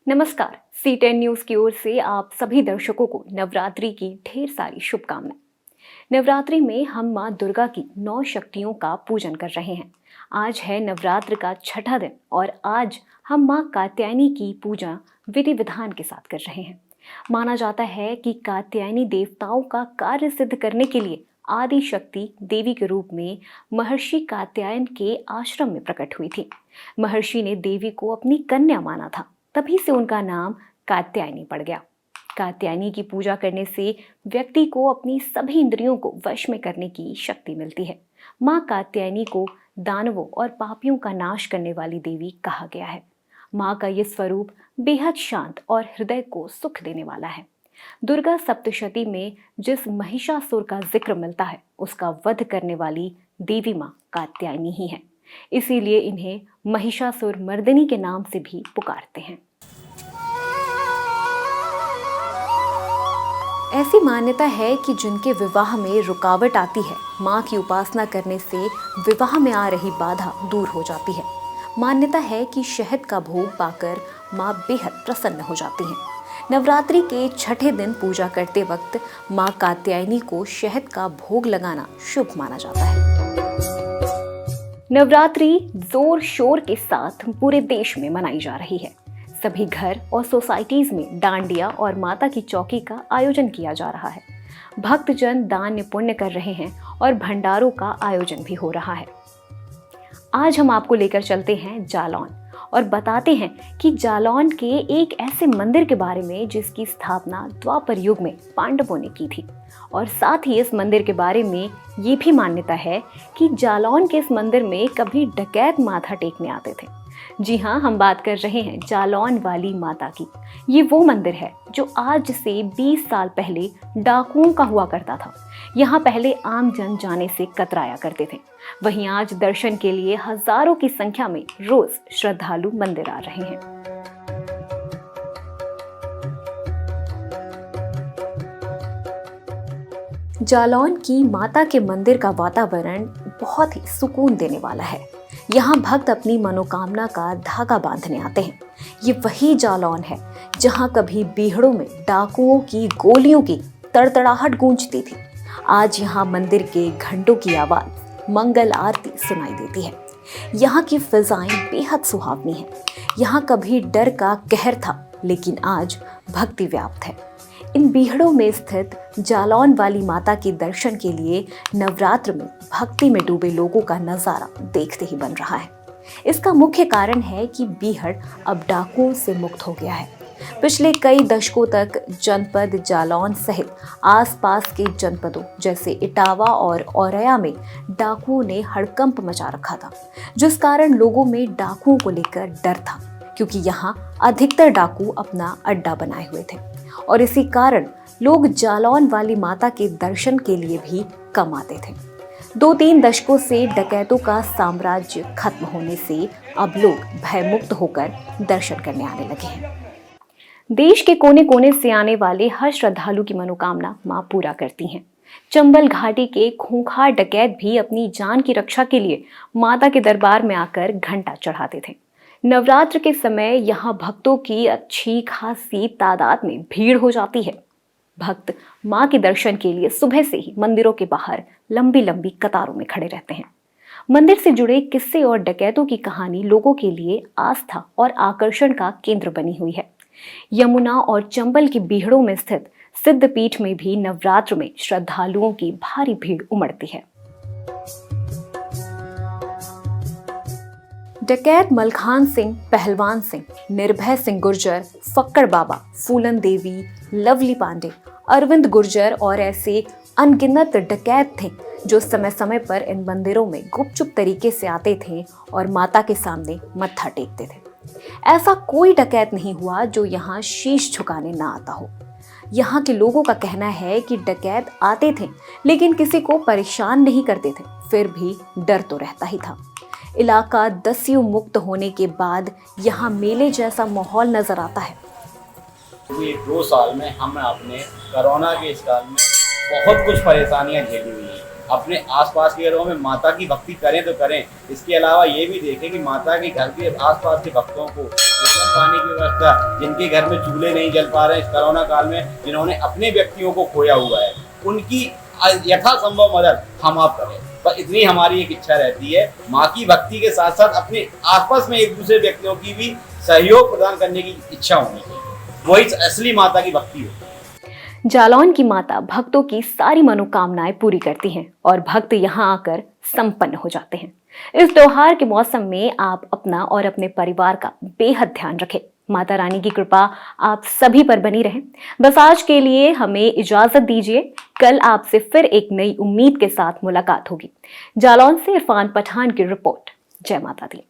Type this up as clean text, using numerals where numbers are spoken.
नमस्कार। C10 news की ओर से आप सभी दर्शकों को नवरात्रि की ढेर सारी शुभकामनाएं। नवरात्रि में हम मां दुर्गा की 9 शक्तियों का पूजन कर रहे हैं। आज है नवरात्र का छठा दिन और आज हम मां कात्यायनी की पूजा विधि विधान के साथ कर रहे हैं। माना जाता है कि कात्यायनी देवताओं का कार्य सिद्ध करने के लिए आदि शक्ति देवी के रूप में महर्षि कात्यायन के आश्रम में प्रकट हुई थी। महर्षि ने देवी को अपनी कन्या माना था, तभी से उनका नाम कात्यायनी पड़ गया। कात्यायनी की पूजा करने से व्यक्ति को अपनी सभी इंद्रियों को वश में करने की शक्ति मिलती है। मां कात्यायनी को दानवों और पापियों का नाश करने वाली देवी कहा गया है। मां का ये स्वरूप बेहद शांत और हृदय को सुख देने वाला है। दुर्गा सप्तशती में जिस महिषासुर का जिक्र मिलता है, उसका वध करने वाली देवी मां कात्यायनी ही है। इसीलिए इन्हें महिषासुर मर्दिनी के नाम से भी पुकारते हैं। ऐसी मान्यता है कि जिनके विवाह में रुकावट आती है, मां की उपासना करने से विवाह में आ रही बाधा दूर हो जाती है। मान्यता है कि शहद का भोग पाकर मां बेहद प्रसन्न हो जाती हैं। नवरात्रि के छठे दिन पूजा करते वक्त मां कात्यायनी को शहद का भोग लगाना शुभ माना जाता है। नवरात्रि जोर शोर के साथ पूरे देश में मनाई जा रही है। सभी घर और सोसाइटीज में डांडिया और माता की चौकी का आयोजन किया जा रहा है। भक्तजन दान पुण्य कर रहे हैं और भंडारों का आयोजन भी हो रहा है। आज हम आपको लेकर चलते हैं जालौन और बताते हैं कि जालौन के एक ऐसे मंदिर के बारे में जिसकी स्थापना द्वापर युग में पांडवों ने की थी। और साथ ही इस मंदिर के बारे में ये भी मान्यता है कि जालौन के इस मंदिर में कभी डकैत माथा टेकने आते थे। जी हाँ, हम बात कर रहे हैं जालौन वाली माता की। ये वो मंदिर है जो आज से 20 साल पहले डाकुओं का हुआ करता था। यहाँ पहले आम जन जाने से कतराया करते थे। वहीं आज दर्शन के लिए हजारों की संख्या में रोज श्रद्धालु मंदिर आ रहे हैं। जालौन की माता के मंदिर का वातावरण बहुत ही सुकून देने वाला है। यहाँ भक्त अपनी मनोकामना का धागा बांधने आते हैं। ये वही जालौन है जहाँ कभी बीहड़ों में डाकुओं की गोलियों की तड़तड़ाहट गूंजती थी। आज यहाँ मंदिर के घंटों की आवाज मंगल आरती सुनाई देती है। यहाँ की फिजाएं बेहद सुहावनी है। यहाँ कभी डर का कहर था, लेकिन आज भक्ति व्याप्त है। इन बीहड़ों में स्थित जालौन वाली माता के दर्शन के लिए नवरात्र में भक्ति में डूबे लोगों का नजारा देखते ही बन रहा है। इसका मुख्य कारण है कि बीहड़ अब डाकुओं से मुक्त हो गया है। पिछले कई दशकों तक जनपद जालौन सहित आसपास के जनपदों जैसे इटावा और औरैया में डाकुओं ने हड़कंप मचा रखा था, जिस कारण लोगों में डाकुओं को लेकर डर था, क्योंकि यहाँ अधिकतर डाकू अपना अड्डा बनाए हुए थे और इसी कारण लोग जालौन वाली माता के दर्शन के लिए भी कम आते थे। 2-3 दशकों से डकैतों का साम्राज्य खत्म होने से अब लोग भयमुक्त होकर दर्शन करने आने लगे हैं। देश के कोने कोने से आने वाले हर श्रद्धालु की मनोकामना मां पूरा करती हैं। चंबल घाटी के खूंखार डकैत भी अपनी जान की रक्षा के लिए माता के दरबार में आकर घंटा चढ़ाते थे। नवरात्र के समय यहाँ भक्तों की अच्छी खासी तादाद में भीड़ हो जाती है। भक्त मां के दर्शन के लिए सुबह से ही मंदिरों के बाहर लंबी लंबी कतारों में खड़े रहते हैं। मंदिर से जुड़े किस्से और डकैतों की कहानी लोगों के लिए आस्था और आकर्षण का केंद्र बनी हुई है। यमुना और चंबल की बीहड़ों में स्थित सिद्धपीठ में भी नवरात्र में श्रद्धालुओं की भारी भीड़ उमड़ती है। डकैत मलखान सिंह, पहलवान सिंह, निर्भय सिंह गुर्जर, फक्कड़ बाबा, फूलन देवी, लवली पांडे, अरविंद गुर्जर और ऐसे अनगिनत डकैत थे जो समय समय पर इन मंदिरों में गुपचुप तरीके से आते थे और माता के सामने मत्था टेकते थे। ऐसा कोई डकैत नहीं हुआ जो यहाँ शीश झुकाने ना आता हो। यहाँ के लोगों का कहना है कि डकैत आते थे लेकिन किसी को परेशान नहीं करते थे, फिर भी डर तो रहता ही था। इलाका दस्यु मुक्त होने के बाद यहाँ मेले जैसा माहौल नजर आता है। ये 2 साल में हम अपने कोरोना के इस काल में बहुत कुछ परेशानियां झेली हुई हैं। अपने आसपास के घरों में माता की भक्ति करें तो करें, इसके अलावा ये भी देखें कि माता के घर के आसपास के भक्तों को पानी की व्यवस्था, जिनके घर में चूल्हे नहीं जल पा रहे इस कोरोना काल में, जिन्होंने अपने व्यक्तियों को खोया हुआ है, उनकी यथासंभव मदद हम आप करें। पर इतनी हमारी एक इच्छा रहती है, माँ की भक्ति के साथ साथ अपने आपस में एक दूसरे व्यक्तियों की भी सहयोग प्रदान करने की इच्छा होनी चाहिए। वही असली माता की भक्ति होती है। जालौन की माता भक्तों की सारी मनोकामनाएं पूरी करती हैं और भक्त यहाँ आकर संपन्न हो जाते हैं। इस त्योहार के मौसम में आप अपना और अपने परिवार का बेहद ध्यान रखें। माता रानी की कृपा आप सभी पर बनी रहे। बस आज के लिए हमें इजाजत दीजिए। कल आपसे फिर एक नई उम्मीद के साथ मुलाकात होगी। जालौन से इरफान पठान की रिपोर्ट। जय माता दी।